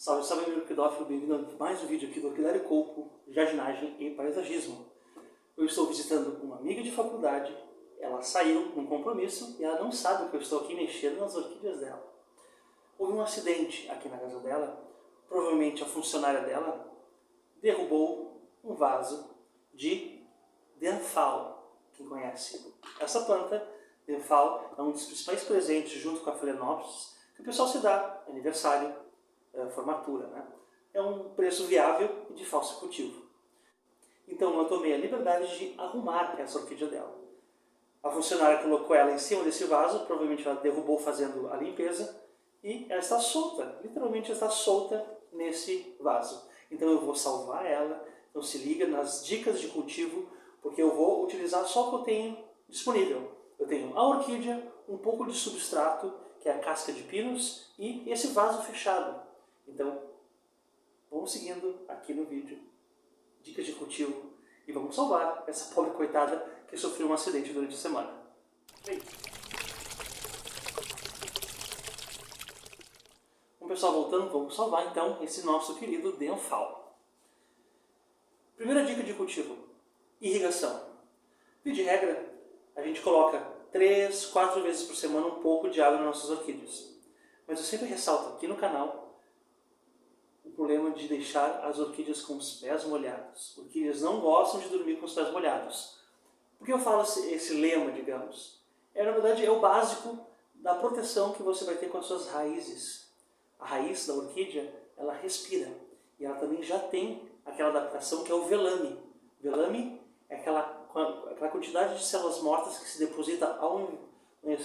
Salve, salve, meu orquidófilo, bem-vindo a mais um vídeo aqui do Orquidário Coco, Jardinagem e Paisagismo. Eu estou visitando uma amiga de faculdade, ela saiu num compromisso e ela não sabe que eu estou aqui mexendo nas orquídeas dela. Houve um acidente aqui na casa dela, provavelmente a funcionária dela derrubou um vaso de Denphal, quem conhece essa planta. Denphal é um dos principais presentes junto com a Phalaenopsis que o pessoal se dá, aniversário, formatura, né? É um preço viável e de fácil cultivo. Então eu tomei a liberdade de arrumar essa orquídea dela. A funcionária colocou ela em cima desse vaso, provavelmente ela derrubou fazendo a limpeza, e ela está solta, literalmente ela está solta nesse vaso. Então eu vou salvar ela, então se liga nas dicas de cultivo, porque eu vou utilizar só o que eu tenho disponível. Eu tenho a orquídea, um pouco de substrato, que é a casca de pinus, e esse vaso fechado. Então, vamos seguindo aqui no vídeo, dicas de cultivo, e vamos salvar essa pobre coitada que sofreu um acidente durante a semana. Bom, pessoal, voltando, vamos salvar então esse nosso querido Denphal. Primeira dica de cultivo, irrigação. Via de regra, a gente coloca 3, 4 vezes por semana um pouco de água nas nossas orquídeas. Mas eu sempre ressalto aqui no canal o problema de deixar as orquídeas com os pés molhados. Orquídeas não gostam de dormir com os pés molhados. Por que eu falo esse lema, digamos? Na verdade, é o básico da proteção que você vai ter com as suas raízes. A raiz da orquídea, ela respira. E ela também já tem aquela adaptação que é o velame. Velame é aquela quantidade de células mortas que se deposita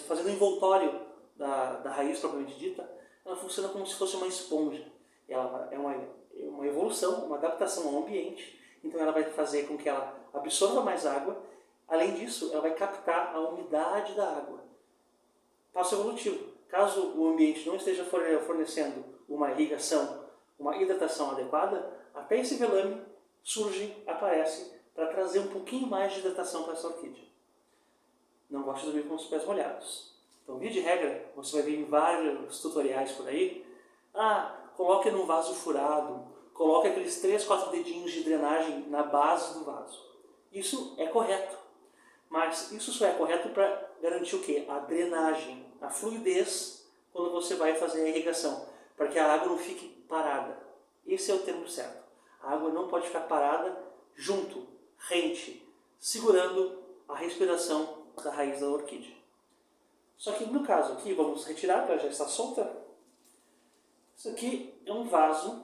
fazendo um envoltório da raiz propriamente dita. Ela funciona como se fosse uma esponja. Ela é uma evolução, uma adaptação ao ambiente, então ela vai fazer com que ela absorva mais água. Além disso, ela vai captar a umidade da água. Passo evolutivo. Caso o ambiente não esteja fornecendo uma irrigação, uma hidratação adequada, até esse velame surge, aparece, para trazer um pouquinho mais de hidratação para essa orquídea. Não gosta de dormir com os pés molhados. Então, via de regra, você vai ver em vários tutoriais por aí, coloque num vaso furado, coloque aqueles 3, 4 dedinhos de drenagem na base do vaso. Isso é correto, mas isso só é correto para garantir o quê? A drenagem, a fluidez quando você vai fazer a irrigação, para que a água não fique parada. Esse é o termo certo. A água não pode ficar parada junto, rente, segurando a respiração da raiz da orquídea. Só que no caso aqui, vamos retirar, para já estar solta. Isso aqui é um vaso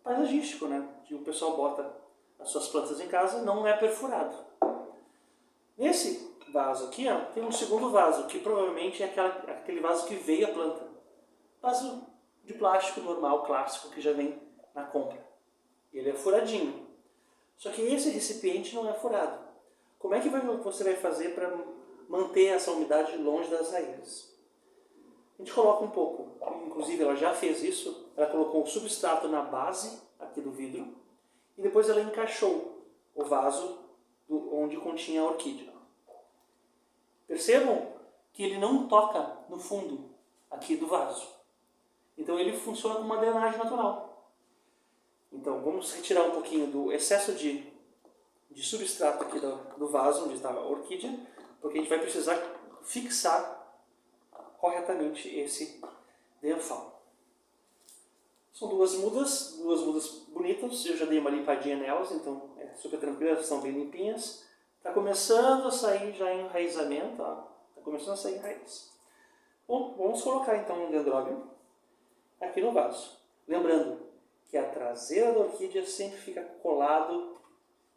paisagístico, né? Que o pessoal bota as suas plantas em casa, não é perfurado. Nesse vaso aqui, tem um segundo vaso, que provavelmente é aquele vaso que veio a planta. Vaso de plástico normal, clássico, que já vem na compra. Ele é furadinho. Só que esse recipiente não é furado. Como é que você vai fazer para manter essa umidade longe das raízes? A gente coloca um pouco, inclusive ela já fez isso, ela colocou o substrato na base aqui do vidro e depois ela encaixou o vaso onde continha a orquídea. Percebam que ele não toca no fundo aqui do vaso. Então ele funciona como uma drenagem natural. Então vamos retirar um pouquinho do excesso de substrato aqui do vaso onde está a orquídea, porque a gente vai precisar fixar corretamente esse Denphal. São duas mudas bonitas, eu já dei uma limpadinha nelas, então é super tranquilo, elas estão bem limpinhas. Está começando a sair já enraizamento, está começando a sair raiz. Bom, vamos colocar então um dendróbio aqui no vaso. Lembrando que a traseira da orquídea sempre fica colado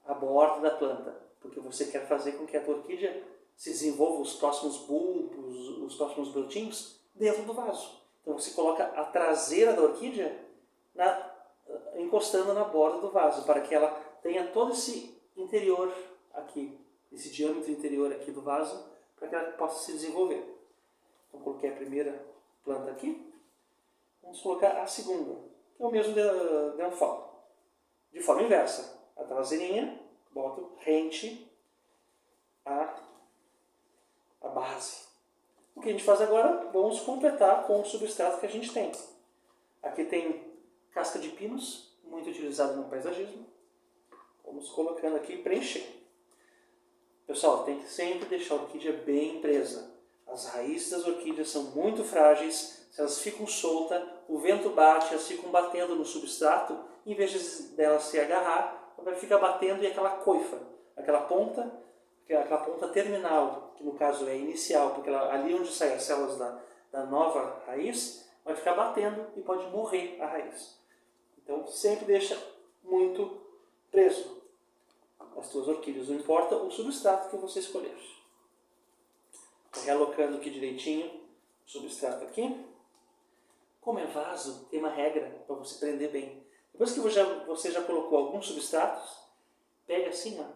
à borda da planta, porque você quer fazer com que a tua orquídea se desenvolva os próximos bulbos, os próximos brotinhos dentro do vaso. Então você coloca a traseira da orquídea encostando na borda do vaso, para que ela tenha todo esse interior aqui, esse diâmetro interior aqui do vaso, para que ela possa se desenvolver. Então coloquei a primeira planta aqui, vamos colocar a segunda, que é o mesmo Denphal. De forma inversa, a traseirinha, boto rente a base. O que a gente faz agora? Vamos completar com o substrato que a gente tem. Aqui tem casca de pinos, muito utilizado no paisagismo. Vamos colocando aqui e preencher. Pessoal, tem que sempre deixar a orquídea bem presa. As raízes das orquídeas são muito frágeis, se elas ficam soltas, o vento bate, elas ficam batendo no substrato, em vez delas se agarrar, ela vai ficar batendo e aquela coifa, aquela ponta terminal, que no caso é inicial, porque ali onde saem as células da nova raiz, vai ficar batendo e pode morrer a raiz. Então sempre deixa muito preso as tuas orquídeas, não importa o substrato que você escolher. Realocando aqui direitinho o substrato aqui. Como é vaso, tem uma regra para você prender bem. Depois que você já colocou alguns substratos, pega assim, ó,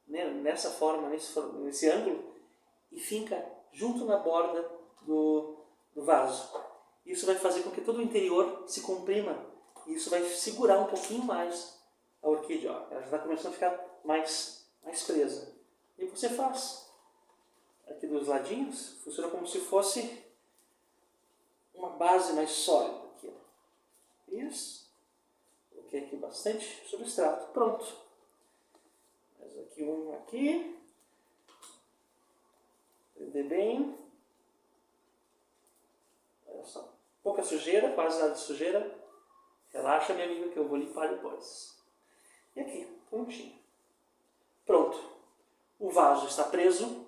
nessa forma, nesse ângulo, e finca junto na borda do vaso. Isso vai fazer com que todo o interior se comprima, e isso vai segurar um pouquinho mais a orquídea. Ó. Ela já está começando a ficar mais presa. E você faz aqui dos ladinhos, funciona como se fosse uma base mais sólida. Aqui, ó. Isso. Coloquei aqui bastante substrato. Pronto. Mais aqui um aqui. Prender bem. Olha só. Pouca sujeira, quase nada de sujeira. Relaxa, minha amiga, que eu vou limpar depois. E aqui, prontinho. Pronto. O vaso está preso.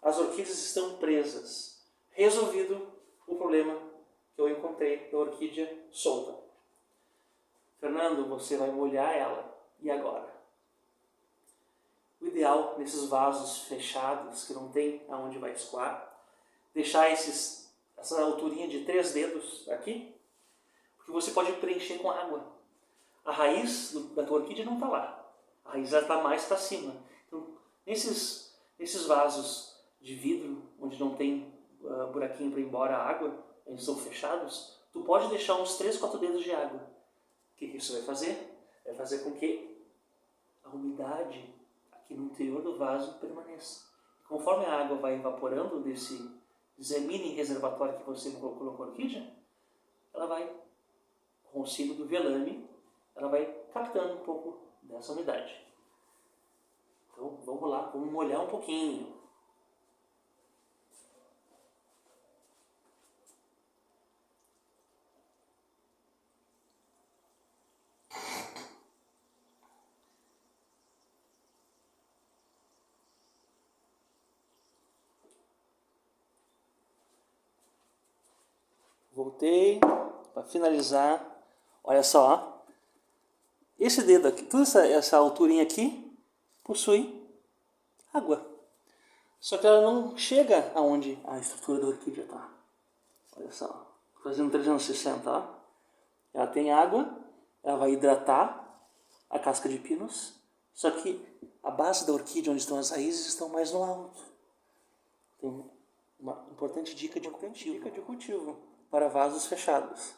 As orquídeas estão presas. Resolvido o problema que eu encontrei da orquídea solta. Fernando, você vai molhar ela. E agora? O ideal nesses vasos fechados, que não tem aonde vai escoar, deixar essa alturinha de 3 dedos aqui, porque você pode preencher com água. A raiz da tua orquídea não está lá. A raiz já está mais para cima. Então, nesses vasos de vidro, onde não tem buraquinho para ir embora a água, eles são fechados, tu pode deixar uns 3, 4 dedos de água. O que isso vai fazer? Vai fazer com que a umidade aqui no interior do vaso permaneça. Conforme a água vai evaporando desse mini reservatório que você colocou na orquídea, ela vai, com o auxílio do velame, ela vai captando um pouco dessa umidade. Então vamos lá, vamos molhar um pouquinho. Voltei para finalizar. Olha só, esse dedo aqui, toda essa alturinha aqui possui água. Só que ela não chega aonde a estrutura da orquídea está. Olha só, fazendo 360, ó. Ela tem água, ela vai hidratar a casca de pinos, só que a base da orquídea, onde estão as raízes, estão mais no alto. Tem uma importante dica de cultivo para vasos fechados.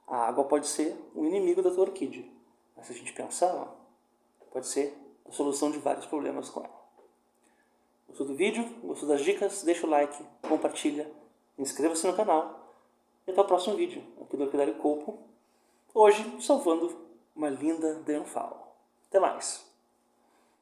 A água pode ser o inimigo da tua orquídea. Mas se a gente pensar, ó, pode ser a solução de vários problemas com ela. Gostou do vídeo? Gostou das dicas? Deixa o like, compartilha, inscreva-se no canal. E até o próximo vídeo, aqui do Orquidário Copo. Hoje, salvando uma linda Drenfal. Até mais!